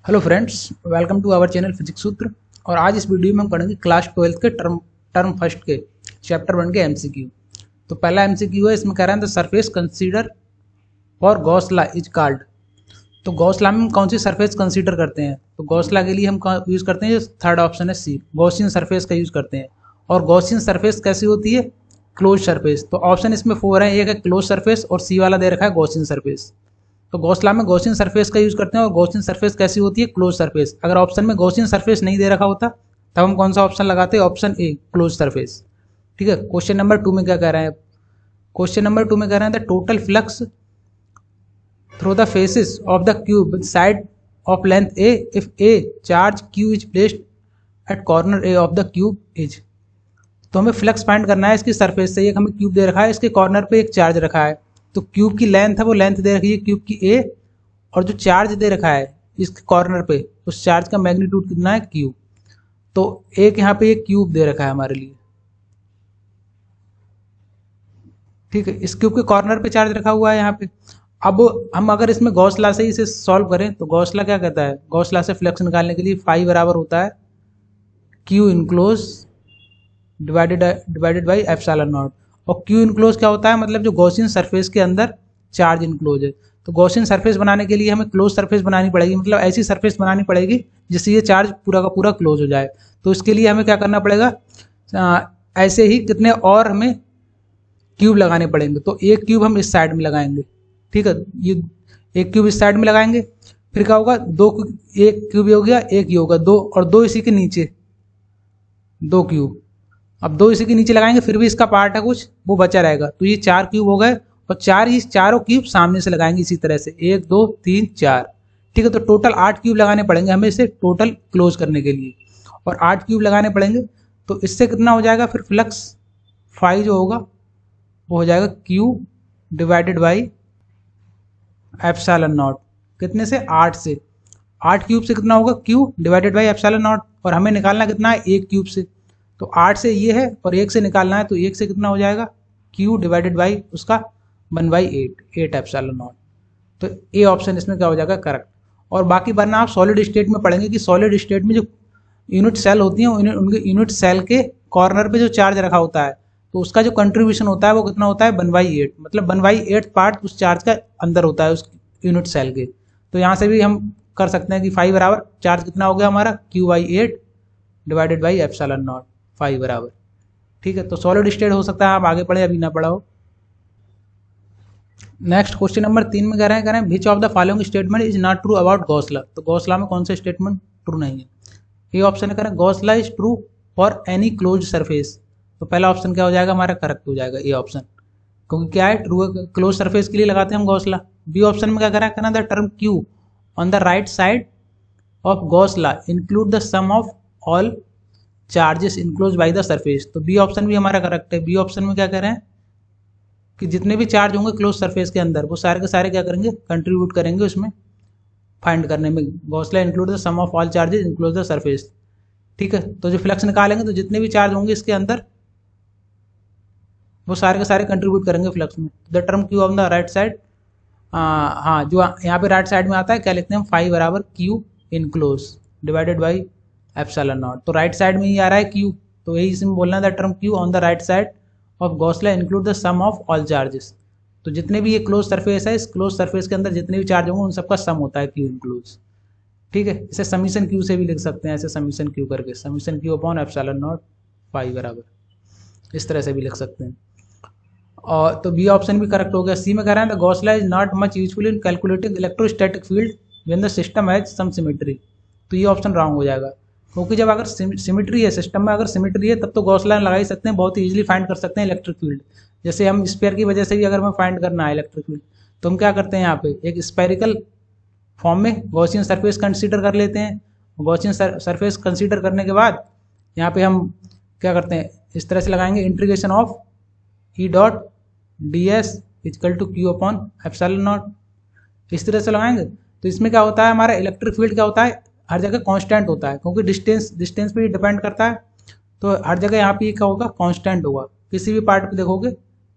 Hello friends, welcome to our channel physics Sutra. और आज इस वीडियो में हम पढ़ेंगे क्लास 12 के टर्म फर्स्ट के चैप्टर 1 के एमसीक्यू। तो पहला एमसीक्यू है, इसमें कह रहा है द सरफेस कंसीडर और गॉस लॉ इज कॉल्ड। तो गॉस लॉ में हम कौन सी सरफेस कंसीडर करते हैं? तो गॉस लॉ के लिए हम यूज़ करते हैं, थर्ड ऑप्शन है सी, गॉसियन सरफेस का यूज़ करते हैं। और गॉसियन सरफेस कैसी होती है? Close surface. तो ऑप्शन इसमें 4 है, एक है क्लोज सरफेस और सी वाला दे रखा है गॉसियन सरफेस। तो गॉस लॉ में गॉसियन सरफेस का यूज करते हैं और गॉसियन सरफेस कैसी होती है? Close surface. अगर ऑप्शन में गॉसियन सरफेस नहीं दे रखा होता तब हम कौन सा ऑप्शन लगाते हैं? Option A, close surface. ठीक है। क्वेश्चन नंबर 2 में क्या कह रहे हैं? क्वेश्चन नंबर 2 में कह रहे हैं the total flux through the faces of the cube side of length A if A charge Q is placed eight corner A of the cube is. तो हमें फ्लक्स फाइंड करना है इसकी सरफेस से। एक हमें क्यूब दे रखा है, इसके कॉर्नर पे एक चार्ज रखा है। तो क्यूब की लेंथ है, वो लेंथ दे रखी है क्यूब की ए, और जो चार्ज दे रखा है इसके कॉर्नर पे, उस चार्ज का मैग्नीट्यूड कितना है? क्यू। तो एक यहाँ पे एक क्यूब दे रखा है हमारे लिए। ठीक है, इस क्यूब के कॉर्नर पे चार्ज रखा हुआ है यहाँ पे। अब हम अगर इसमें गॉस लॉ से इसे सॉल्व करें तो गॉस लॉ क्या कहता है? गॉस लॉ से फ्लक्स निकालने के लिए फाई बराबर होता है Q enclose divided by epsilon not. और क्यू इनक्लोज क्या होता है? मतलब जो गॉसियन सरफेस के अंदर चार्ज इनक्लोज है। तो गॉसियन सरफेस बनाने के लिए हमें क्लोज सरफेस बनानी पड़ेगी, मतलब ऐसी सरफेस बनानी पड़ेगी जिससे ये चार्ज पूरा का पूरा क्लोज हो जाए। तो इसके लिए हमें क्या करना पड़ेगा? ऐसे ही कितने और हमें क्यूब लगाने पड़ेंगे। तो एक क्यूब हम इस साइड में लगाएंगे। ठीक है, ये एक क्यूब इस साइड में लगाएंगे। फिर क्या होगा? एक क्यूब हो गया, एक ये होगा दो, और दो इसी के नीचे दो क्यूब। अब दो इसी के नीचे लगाएंगे, फिर भी इसका पार्ट है कुछ, वो बचा रहेगा। तो ये 4 क्यूब हो गए, और चारों क्यूब सामने से लगाएंगे इसी तरह से, 1 2 3 4। ठीक है, तो टोटल 8 क्यूब लगाने पड़ेंगे हमें इसे टोटल क्लोज करने के लिए। और 8 क्यूब लगाने पड़ेंगे। तो इससे कितना हो जाएगा फिर? फ्लक्स फाई जो होगा वो हो जाएगा Q divided by epsilon not. कितने से? 8 से। 8 क्यूब से कितना होगा? Q divided by epsilon not. और हमें निकालना कितना है? एक क्यूब से। तो 8 से ये है और 1 से निकालना है, तो 1 से कितना हो जाएगा? क्यू डिवाइडेड बाई उसका 1/8 एप्सिलॉन नॉट। तो ए ऑप्शन इसमें क्या हो जाएगा? करेक्ट। और बाकी वरना आप सॉलिड स्टेट में पढ़ेंगे कि सॉलिड स्टेट में जो यूनिट सेल होती हैं उनके यूनिट सेल के कॉर्नर पे जो चार्ज रखा होता है, तो उसका जो कंट्रीब्यूशन होता है वो कितना होता है? 1/8। मतलब 1/8 पार्ट उस चार्ज का अंदर होता है उस यूनिट सेल के। तो यहाँ से भी हम कर सकते हैं कि फाई बराबर चार्ज कितना हो गया हमारा? Q/8 divided by epsilon naught, phi बराबर। ठीक है, तो सॉलिड स्टेट हो सकता है आप आगे पढ़े, अभी ना पढ़ा हो। नेक्स्ट क्वेश्चन नंबर 3 में कह रहे हैं which of the following statement is not true about Gauss law. तो गॉस लॉ में कौन सा स्टेटमेंट ट्रू नहीं है? ये ऑप्शन है Gauss law is true for any close surface. तो पहला ऑप्शन क्या हो जाएगा हमारा? करेक्ट हो जाएगा ये ऑप्शन, क्योंकि क्या है? ट्रू क्लोज सरफेस के लिए लगाते हैं हम गॉस लॉ। बी ऑप्शन में क्या कह रहा है? The term Q on the right side of Gauss law include the sum of all charges enclose by the surface. तो बी ऑप्शन भी हमारा करेक्ट है। बी ऑप्शन में क्या कह रहे हैं कि जितने भी चार्ज होंगे क्लोज सरफेस के अंदर वो सारे के सारे क्या करेंगे? कंट्रीब्यूट करेंगे उसमें फाइंड करने में। Gauss law include the sum of all charges enclose the surface. ठीक है, तो जो फ्लक्स निकालेंगे तो जितने भी चार्ज होंगे इसके अंदर वो सारे के सारे कंट्रीब्यूट करेंगे फ्लक्स में। The term Q on the right side, हाँ, जो यहाँ पे राइट साइड में आता है क्या लिखते हैं हम? फाई बराबर Q enclose divided by epsilon not. तो राइट साइड में ही आ रहा है क्यू, तो यही इसमें बोलना है the term Q on the right side of Gauss law include the sum of all charges. तो जितने भी ये क्लोज सरफेस है, इस क्लोज सरफेस के अंदर जितने भी चार्ज होंगे उन सबका सम होता है क्यू इनक्लोज। ठीक है, इसे समीशन क्यू से भी लिख सकते हैं, ऐसे समीशन क्यू करके, summation Q upon epsilon naught phi बराबर, इस तरह से भी लिख सकते हैं। और तो बी ऑप्शन भी करेक्ट हो गया। सी में कह रहा है the Gauss law is not much useful in calculating electrostatic field when the system has some symmetry. तो ये ऑप्शन रॉन्ग हो जाएगा, क्योंकि जब अगर सिमेट्री है सिस्टम में, अगर सिमेट्री है तब तो गॉस लॉ लगा ही सकते हैं, बहुत ही ईजिली फाइंड कर सकते हैं इलेक्ट्रिक फील्ड। जैसे हम स्पेयर की वजह से भी अगर हमें फाइंड करना है इलेक्ट्रिक फील्ड, तो हम क्या करते हैं? यहाँ पे एक स्पेरिकल फॉर्म में गॉसियन सरफेस कंसीडर कर लेते हैं। गॉसियन सरफेस कंसीडर करने के बाद यहाँ पे हम क्या करते हैं? इस तरह से लगाएंगे integration of E dot D S equal to Q upon epsilon naught, इस तरह से लगाएंगे। तो इसमें क्या होता है? हमारा इलेक्ट्रिक फील्ड क्या होता है? हर जगह कांस्टेंट होता है, क्योंकि डिस्टेंस पे डिपेंड करता है। तो हर जगह यहाँ पे क्या होगा? कांस्टेंट होगा। किसी भी पार्ट पे देखोगे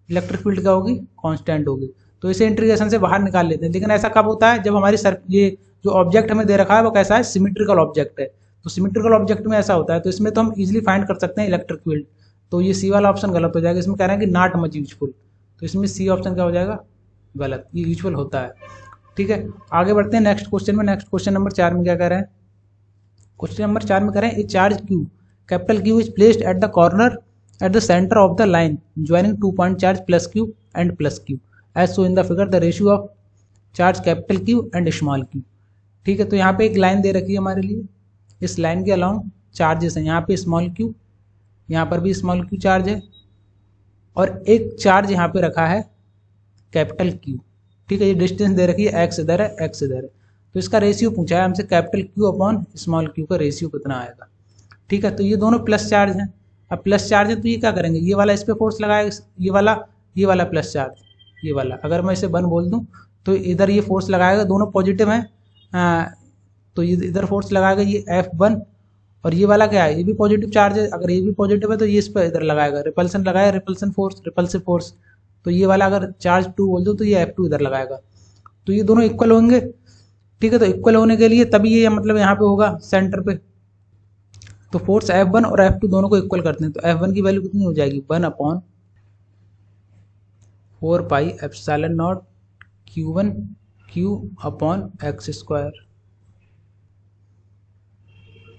इलेक्ट्रिक फील्ड क्या होगी? कांस्टेंट होगी। तो इसे इंटीग्रेशन से बाहर निकाल लेते हैं। लेकिन ऐसा कब होता है? जब हमारी ये जो ऑब्जेक्ट हमें दे रखा है वो कैसा है, सिमेट्रिकल ऑब्जेक्ट है। तो सिमेट्रिकल ऑब्जेक्ट में ऐसा होता है, तो इसमें तो हम इजीली फाइंड कर सकते हैं इलेक्ट्रिक फील्ड। तो ये सी वाला ऑप्शन गलत हो जाएगा, इसमें कह रहे हैं कि नॉट मच यूजफुल, तो इसमें सी ऑप्शन क्या हो जाएगा, गलत, ये यूजफुल होता है। ठीक है, आगे बढ़ते हैं नेक्स्ट क्वेश्चन में। नेक्स्ट क्वेश्चन नंबर 4 में क्या कह रहे हैं, क्वेश्चन नंबर 4 में कह रहे हैं a charge Q, capital Q is placed at the corner at the centre of the line joining 2 point charge plus Q and plus Q as so in the figure the ratio of charge capital Q and small Q. ठीक है, तो यहाँ पे एक line दे रखी है हमारे लिए, इस लाइन के अलाउंग चार्जेस हैं, यहाँ पे स्मॉल क्यू, यहाँ पर भी स्मॉल क्यू चार्ज है, और एक चार्ज यहाँ पे रखा है कैपिटल क्यू। ठीक है, ये डिस्टेंस दे रखी है, एक्स इधर है, एक्स इधर है, तो इसका रेशियो पूछा है हमसे, capital Q upon small Q का रेशियो कितना आएगा। ठीक है, तो ये दोनों प्लस चार्ज हैं। अब प्लस चार्ज है तो ये क्या करेंगे, ये वाला इस पर फोर्स लगाएगा, ये वाला प्लस चार्ज, ये वाला अगर मैं इसे 1 बोल दूँ तो इधर ये फोर्स लगाएगा, दोनों पॉजिटिव हैं, तो ये इधर फोर्स लगाएगा ये F1, और ये वाला क्या है, ये भी पॉजिटिव चार्ज है, अगर ये भी पॉजिटिव है तो ये इस पर इधर लगाएगा, रिपल्सन लगाएगा, रिपल्सन फोर्स, रिपल्सिव फोर्स, तो ये वाला अगर चार्ज 2 बोल दो तो ये F2 इधर लगाएगा, तो ये दोनों इक्वल होंगे। ठीक है, तो इक्वल होने के लिए तभी ये मतलब यहाँ पे होगा सेंटर पे, तो फोर्स F1 और F2 दोनों को इक्वल करते हैं, तो F1 की वैल्यू कितनी हो जाएगी, 1/4 pi epsilon naught Q1 Q upon X square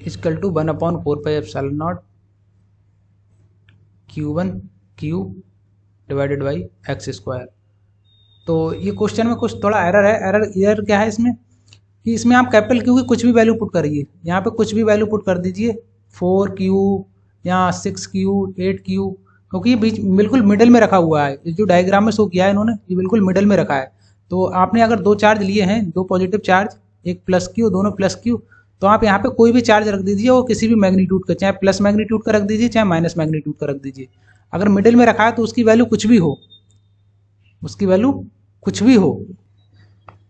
equal to 1/4 pi epsilon naught Q1 Q divided by X square. तो ये क्वेश्चन में कुछ थोड़ा एरर है। एरर क्या है इसमें, कि इसमें आप कैपिटल क्यू की कुछ भी वैल्यू पुट करिए, यहाँ पे कुछ भी वैल्यू पुट कर दीजिए, 4Q या 6Q 8Q, क्योंकि ये बीच बिल्कुल मिडिल में रखा हुआ है, जो डायग्राम में शो किया है इन्होंने, ये बिल्कुल मिडिल में रखा है। तो आपने अगर 2 चार्ज लिए हैं, 2 पॉजिटिव चार्ज, एक प्लस क्यू, दोनों प्लस क्यू, तो आप यहाँ पे कोई भी चार्ज रख दीजिए, वो किसी भी मैग्नीट्यूड का, चाहे प्लस मैग्नीट्यूड का रख दीजिए, चाहे माइनस मैग्नीट्यूड का रख दीजिए। अगर मिडिल में रखा है तो उसकी वैल्यू कुछ भी हो, उसकी वैल्यू कुछ भी हो,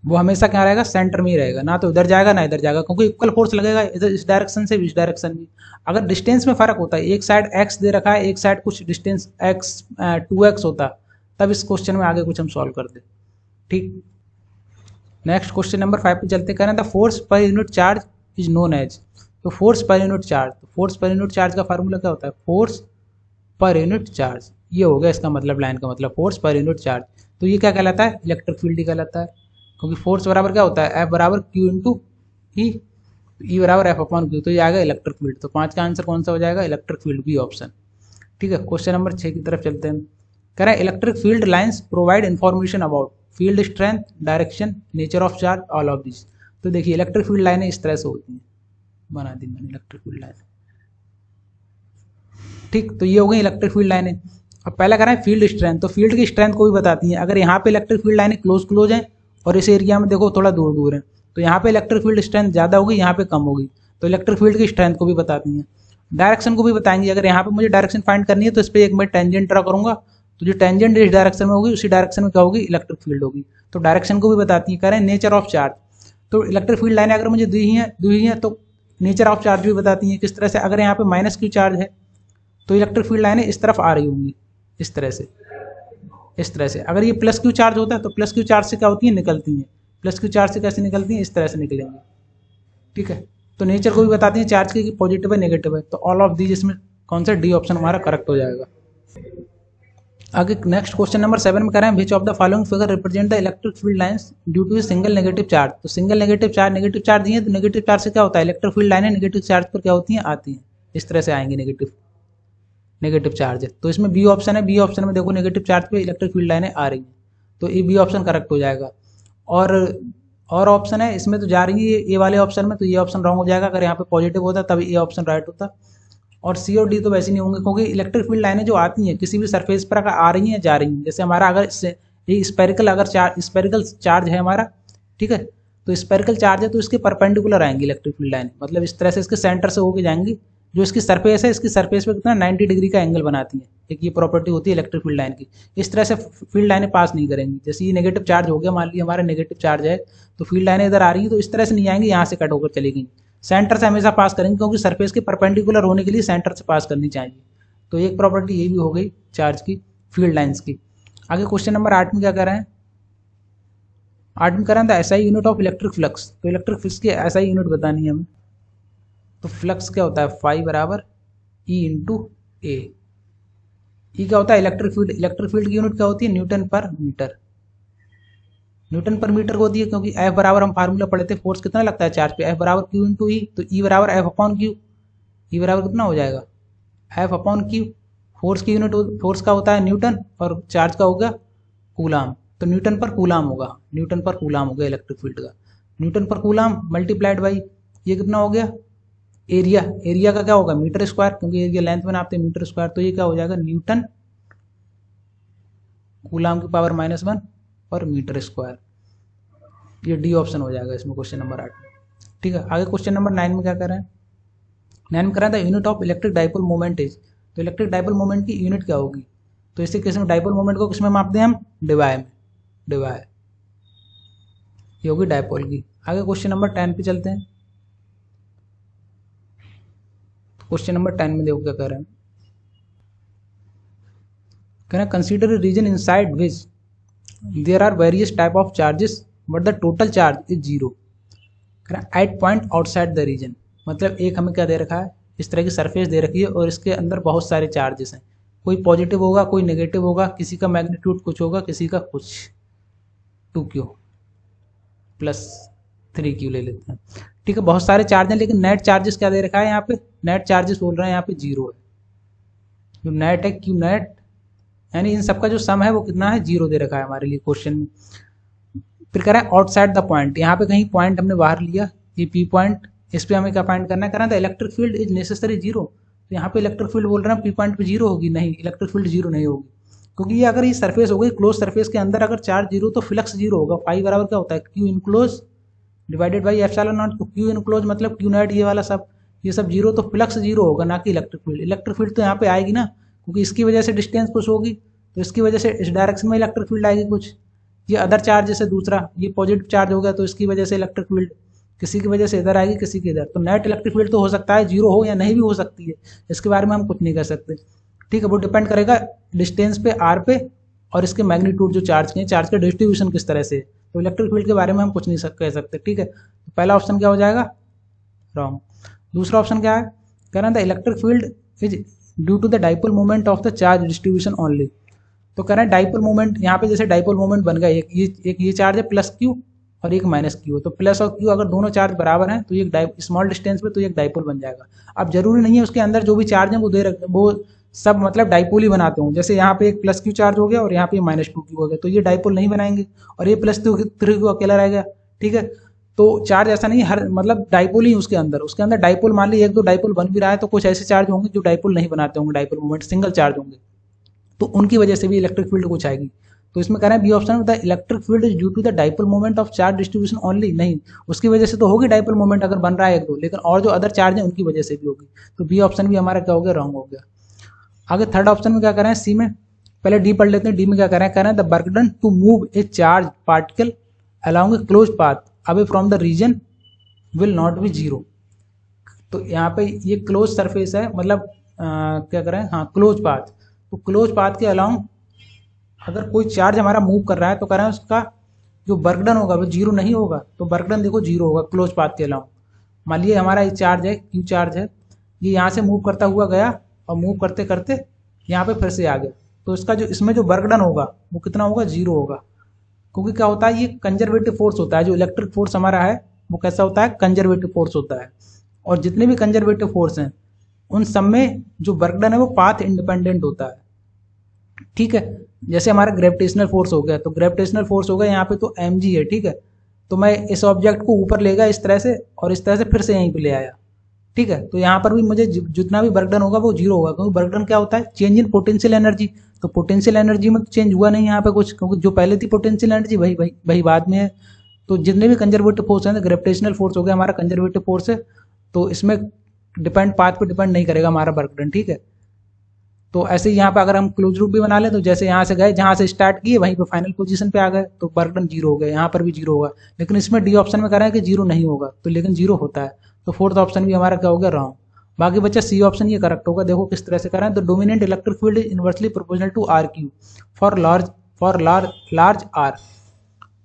वो हमेशा क्या रहेगा, सेंटर में ही रहेगा, ना तो इधर जाएगा ना इधर जाएगा, क्योंकि इक्वल फोर्स लगेगा इधर इस डायरेक्शन से इस डायरेक्शन में। अगर डिस्टेंस में फर्क होता है, एक साइड x दे रखा है, एक साइड कुछ डिस्टेंस x 2x होता, तब इस क्वेश्चन में आगे कुछ हम सॉल्व कर दे। ठीक, नेक्स्ट क्वेश्चन नंबर 5 पे चलते, करें the force per unit charge is known as, तो फोर्स पर यूनिट चार्ज, तो फोर्स पर यूनिट चार्ज का फार्मूला क्या होता है, फोर्स पर यूनिट चार्ज, ये हो गया इसका मतलब, लाइन का मतलब फोर्स पर यूनिट चार्ज। तो ये क्या कहलाता है, इलेक्ट्रिक फील्ड ही कहलाता है, क्योंकि फोर्स बराबर क्या होता है, F बराबर Q इंटू ई बराबर F अपॉन Q, तो ये आएगा इलेक्ट्रिक फील्ड। तो 5 का आंसर कौन सा हो जाएगा, इलेक्ट्रिक फील्ड, बी ऑप्शन। ठीक है, क्वेश्चन नंबर 6 की तरफ चलते हैं। कह रहे हैं electric field lines provide information about field strength, direction, nature of charge, all of this. तो देखिए इलेक्ट्रिक फील्ड लाइनें इस तरह से होती हैं, बना दी मैंने इलेक्ट्रिक फील्ड लाइन। ठीक, तो ये हो गई इलेक्ट्रिक फील्ड लाइनें। अब पहला कह रहे हैं फील्ड स्ट्रेंथ, तो फील्ड की स्ट्रेंथ को भी बताती हैं। अगर यहाँ पे इलेक्ट्रिक फील्ड लाइनें क्लोज हैं और इस एरिया में देखो थोड़ा दूर है, तो यहाँ पे इलेक्ट्रिक फील्ड स्ट्रेंथ ज़्यादा होगी, यहाँ पे कम होगी, तो इलेक्ट्रिक फील्ड की स्ट्रेंथ को भी बताती हैं। डायरेक्शन को भी बताएंगे, अगर यहाँ पे मुझे डायरेक्शन फाइंड करनी है तो इस पर एक मैं टेंजेंट ड्रा करूँगा, तो जो टेंजेंट इस डायरेक्शन में होगी उसी डायरेक्शन में क्या होगी, इलेक्ट्रिक फील्ड होगी, तो डायरेक्शन को भी बताती है। कह रहे हैं नेचर ऑफ चार्ज, तो इलेक्ट्रिक फील्ड लाइनें अगर मुझे दी हैं तो नेचर ऑफ चार्ज भी बताती हैं, किस तरह से, अगर यहाँ पे माइनस क्यू चार्ज है तो इलेक्ट्रिक फील्ड लाइनें इस तरफ आ रही होंगी, इस तरह से। अगर ये प्लस क्यू चार्ज होता है तो प्लस क्यू चार्ज से क्या होती है, निकलती हैं, प्लस क्यू चार्ज से कैसे निकलती हैं, इस तरह से निकलेंगी। ठीक है, तो नेचर को भी बताती हैं चार्ज की, पॉजिटिव है नेगेटिव है, तो ऑल ऑफ दीज, इसमें कौन सा डी ऑप्शन हमारा करेक्ट हो जाएगा। आगे नेक्स्ट क्वेश्चन नंबर 7 में कह रहे हैं which of the following figure represent the electric field lines due to single negative charge. तो सिंगल नेगेटिव चार्ज दिए, तो नेगेटिव चार्ज से क्या होता है, इलेक्ट्रिक फील्ड लाइनें नेगेटिव चार्ज पर क्या होती हैं, आती हैं, इस तरह से आएंगी, नेगेटिव चार्ज है। तो इसमें बी ऑप्शन है, बी ऑप्शन में देखो नेगेटिव चार्ज पे इलेक्ट्रिक फील्ड लाइनें आ रही हैं, तो ये बी ऑप्शन करेक्ट हो जाएगा। और ऑप्शन है इसमें तो जा रही है ए वाले ऑप्शन में, तो ये ऑप्शन रॉन्ग हो जाएगा, अगर यहाँ पे पॉजिटिव होता तभी ये ऑप्शन राइट होता। और सी और डी तो वैसे नहीं होंगे, क्योंकि इलेक्ट्रिक फील्ड लाइनें जो आती हैं किसी भी सरफेस पर अगर आ रही हैं जा रही हैं, जैसे हमारा अगर ये स्पेरिकल चार्ज है हमारा, ठीक है, तो स्पेरिकल चार्ज है तो इसके परपेंडिकुलर आएंगी इलेक्ट्रिक फील्ड लाइनें, मतलब इस तरह से इसके सेंटर से होके जाएंगी, जो इसकी सरफेस है इसकी सरफेस पे कितना 90 डिग्री का एंगल बनाती है, एक ये प्रॉपर्टी होती है इलेक्ट्रिक फील्ड लाइन की। इस तरह से फील्ड लाइनें पास नहीं करेंगी, जैसे ये नेगेटिव चार्ज हो गया, मान लीजिए हमारा नेगेटिव चार्ज है, तो फील्ड लाइनें इधर आ रही हैं तो इस तरह से नहीं आएंगी, यहाँ से कट होकर चलेगी, सेंटर से हमेशा पास करेंगे, क्योंकि सरफेस के परपेंडिकुलर होने के लिए सेंटर से पास करनी चाहिए। तो एक प्रॉपर्टी ये भी हो गई चार्ज की, फील्ड लाइन्स की। आगे क्वेश्चन नंबर 8 में क्या कर रहे हैं, 8 में करें तो SI unit of electric flux, तो इलेक्ट्रिक फ्लक्स की एसआई यूनिट बतानी है हमें। तो फ्लक्स क्या होता है, फाई बराबर ई इंटू ए। ई क्या होता है, इलेक्ट्रिक फील्ड। इलेक्ट्रिक फील्ड की यूनिट क्या होती है, न्यूटन पर मीटर। न्यूटन पर मीटर को होती है क्योंकि एफ बराबर हम फार्मूला पढ़े थे, फोर्स कितना लगता है चार्ज पे, एफ बराबर क्यू इंटू ई। तो ई बराबर एफ अपॉन क्यू, ई बराबर कितना हो जाएगा, एफ अपॉन क्यू। फोर्स की यूनिट, फोर्स का होता है न्यूटन और चार्ज का होगा कूलाम। तो न्यूटन पर कूलाम होगा, न्यूटन पर कूलाम होगा इलेक्ट्रिक फील्ड का। न्यूटन पर कूलाम मल्टीप्लाइड बाई ये कितना हो गया एरिया। एरिया का क्या होगा, मीटर स्क्वायर, क्योंकि एरिया लेंथ में नापते हैं मीटर स्क्वायर। तो ये क्या हो जाएगा, न्यूटन कूलाम की पावर -1 और मीटर स्क्वायर। ये डी ऑप्शन हो जाएगा इसमें क्वेश्चन नंबर 8 में। ठीक है, आगे क्वेश्चन नंबर 9 में क्या कर रहे हैं, 9 में कर रहा था unit of electric dipole moment is. तो इलेक्ट्रिक डाइपोल मोमेंट की यूनिट क्या होगी, तो इसी केस में डाइपोल मोमेंट को किसमें मापते हैं हम, डिवाई में, डिवाई ये होगी डाइपोल की। आगे क्वेश्चन नंबर 10 पे चलते हैं। क्वेश्चन नंबर 10 में देखो क्या कर रहे हैं, कह रहे हैं consider region inside which there are various type of charges but the total charge is 0 कह रहे हैं at point outside the region. मतलब एक हमें क्या दे रखा है, इस तरह की सरफेस दे रखी है और इसके अंदर बहुत सारे चार्जेस हैं, कोई पॉजिटिव होगा कोई नेगेटिव होगा, किसी का मैग्नीट्यूड कुछ होगा किसी का कुछ, 2q प्लस 3q ले लेते हैं। ठीक है, बहुत सारे चार्ज हैं लेकिन नेट चार्जेस क्या दे रखा है यहाँ पे, नेट चार्जेस बोल रहे हैं यहाँ पे 0 है। जो नेट है क्यू नेट, यानी इन सबका जो सम है वो कितना है, 0 दे रखा है हमारे लिए क्वेश्चन में। फिर कह रहा है आउटसाइड द पॉइंट, यहाँ पे कहीं पॉइंट हमने बाहर लिया, ये पी पॉइंट, इस पे हमें क्या फाइंड करना है, कह रहा था इलेक्ट्रिक फील्ड इज नेसेसरी 0। तो यहाँ पे इलेक्ट्रिक फील्ड बोल रहे हैं पी पॉइंट पे 0 होगी, नहीं इलेक्ट्रिक फील्ड 0 नहीं होगी, क्योंकि ये अगर ये सरफेस हो गई क्लोज सरफेस के अंदर अगर चार्ज 0 तो फ्लक्स 0 होगा। फाई बराबर क्या होता है, Q enclose divided by epsilon not. तो क्यू इनक्लोज मतलब क्यू नेट ये वाला सब, ये सब 0, तो फ्लक्स 0 होगा ना कि इलेक्ट्रिक फील्ड। इलेक्ट्रिक फील्ड तो यहाँ पे आएगी ना, क्योंकि इसकी वजह से डिस्टेंस कुछ होगी, तो इसकी वजह से इस डायरेक्शन में इलेक्ट्रिक फील्ड आएगी कुछ। ये अदर चार्ज जैसे दूसरा ये पॉजिटिव चार्ज हो गया तो इसकी वजह से इलेक्ट्रिक फील्ड किसी की वजह से इधर आएगी किसी की इधर। तो नेट इलेक्ट्रिक फील्ड तो हो सकता है 0 हो या नहीं भी हो सकती है, इसके बारे में हम कुछ नहीं कर सकते। ठीक है, वो डिपेंड करेगा डिस्टेंस पे आर पे और इसके मैग्नीट्यूड जो चार्ज के, चार्ज का डिस्ट्रीब्यूशन किस तरह से। तो इलेक्ट्रिक फील्ड के बारे में हम कुछ नहीं कह सकते। ठीक है, तो पहला ऑप्शन क्या हो जाएगा, रॉन्ग। दूसरा ऑप्शन क्या है, कह रहा था electric field is due to the dipole moment of the charge distribution only. तो कह रहे हैं डाइपोल मोमेंट, यहाँ पे जैसे डाइपोल मोमेंट बन गया, एक ये चार्ज है प्लस क्यू और एक माइनस क्यू, तो प्लस और क्यू अगर दोनों चार्ज बराबर हैं तो ये स्मॉल डिस्टेंस पे तो एक डाइपोल बन जाएगा। अब जरूरी नहीं है उसके अंदर जो भी चार्ज है वो दे रखते वो सब मतलब डाइपोल ही बनाते हों। जैसे यहाँ पे एक प्लस क्यू चार्ज हो गया और यहाँ पे -2q हो गया, तो ये डाइपोल नहीं बनाएंगे और ये +3q अकेला रह गया। ठीक है, तो चार्ज ऐसा नहीं हर मतलब डाइपोल ही उसके अंदर डाइपोल मान लीजिए 1-2 डाइपोल बन भी रहा है, तो कुछ ऐसे चार्ज होंगे जो डाइपोल नहीं बनाते होंगे, डाइपोल मोमेंट सिंगल चार्ज होंगे, तो उनकी वजह से भी इलेक्ट्रिक फील्ड कुछ आएगी। तो इसमें कह रहे हैं बी ऑप्शन में electric field is due to the dipole moment of charge distribution only. नहीं, उसकी वजह से तो होगी डाइपोल मोमेंट अगर बन रहा है 1-2, लेकिन और जो अदर चार्ज है उनकी वजह से भी होगी। तो बी ऑप्शन भी हमारा क्या हो गया, रॉन्ग हो गया। आगे थर्ड ऑप्शन में क्या कर रहे हैं, सी में, पहले डी पढ़ लेते हैं। डी में क्या कर रहे हैं, the work done to move a charge particle along a close path away from the region will not be 0। तो यहाँ पे ये क्लोज सरफेस है, मतलब क्या कर रहे हैं, हाँ क्लोज पाथ। तो क्लोज पाथ के अलॉन्ग अगर कोई चार्ज हमारा मूव कर रहा है तो कह रहे हैं उसका जो वर्क डन होगा वो 0 नहीं होगा। तो वर्क डन देखो 0 होगा क्लोज पाथ के अलॉन्ग। मान लीजिए हमारा ये चार्ज है, क्यू चार्ज है, ये यहाँ से मूव करता हुआ गया और मूव करते करते यहाँ पे फिर से आ गया, तो इसका जो इसमें जो वर्क डन होगा वो कितना होगा, 0 होगा। क्योंकि क्या होता है, ये कंजर्वेटिव फोर्स होता है, जो इलेक्ट्रिक फोर्स हमारा है वो कैसा होता है, कंजर्वेटिव फोर्स होता है। और जितने भी कंजर्वेटिव फोर्स हैं उन सब में जो वर्क डन है वो पाथ इंडिपेंडेंट होता है। ठीक है, जैसे हमारा ग्रेविटेशनल फोर्स हो गया, तो ग्रेविटेशनल फोर्स हो गया यहाँ पे तो mg है। ठीक है, तो मैं इस ऑब्जेक्ट को ऊपर ले गया इस तरह से और इस तरह से फिर से यहीं पे ले आया। ठीक है, तो यहाँ पर भी मुझे जितना भी वर्क डन होगा वो 0 होगा, क्योंकि वर्क डन क्या होता है, चेंज इन पोटेंशियल एनर्जी। तो पोटेंशियल एनर्जी में तो चेंज हुआ नहीं यहाँ पे कुछ, क्योंकि जो पहले थी पोटेंशियल एनर्जी वही बाद में है। तो जितने भी कंजर्वेटिव फोर्स हैं, ग्रेविटेशनल फोर्स हो गया हमारा कंजर्वेटिव फोर्स है, तो इसमें डिपेंड पाथ पे डिपेंड नहीं करेगा हमारा वर्क डन। ठीक है, तो ऐसे ही यहाँ पे अगर हम क्लोज लूप भी बना लें तो जैसे यहाँ से गए, जहाँ से स्टार्ट किए वहीं पे फाइनल पोजीशन पे आ गए, तो वर्क डन 0 हो गया, यहाँ पर भी 0 होगा। लेकिन इसमें डी ऑप्शन में कह रहा है कि 0 नहीं होगा, तो लेकिन 0 होता है। तो फोर्थ ऑप्शन भी हमारा क्या हो गया, रॉन्ग। बाकी बच्चा सी ऑप्शन ये करेक्ट होगा। देखो किस तरह से कर रहे हैं, तो dominant electric field is inversely proportional to R Q for large R.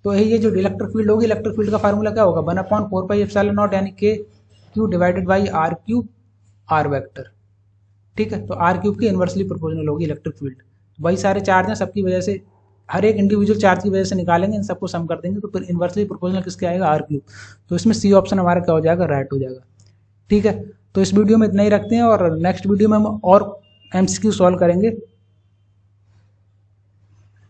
तो ये जो इलेक्ट्रिक फील्ड होगी, इलेक्ट्रिक फील्ड का फार्मूला क्या होगा, 1/4πε0 यानी के Q divided by R cube R vector. ठीक है, तो आर क्यूब की इन्वर्सली प्रोपोर्शनल होगी इलेक्ट्रिक फील्ड। वही सारे चार्ज हैं, सबकी वजह से हर एक इंडिविजुअल चार्ज की वजह से निकालेंगे, इन सबको सम कर देंगे, तो फिर इन्वर्सली प्रोपोर्शनल किसके आएगा, आर क्यूब। तो इसमें सी ऑप्शन हमारा क्या हो जाएगा, राइट हो जाएगा। ठीक है, तो इस वीडियो में इतना ही रखते हैं और नेक्स्ट वीडियो में हम और एमसीक्यू सॉल्व करेंगे।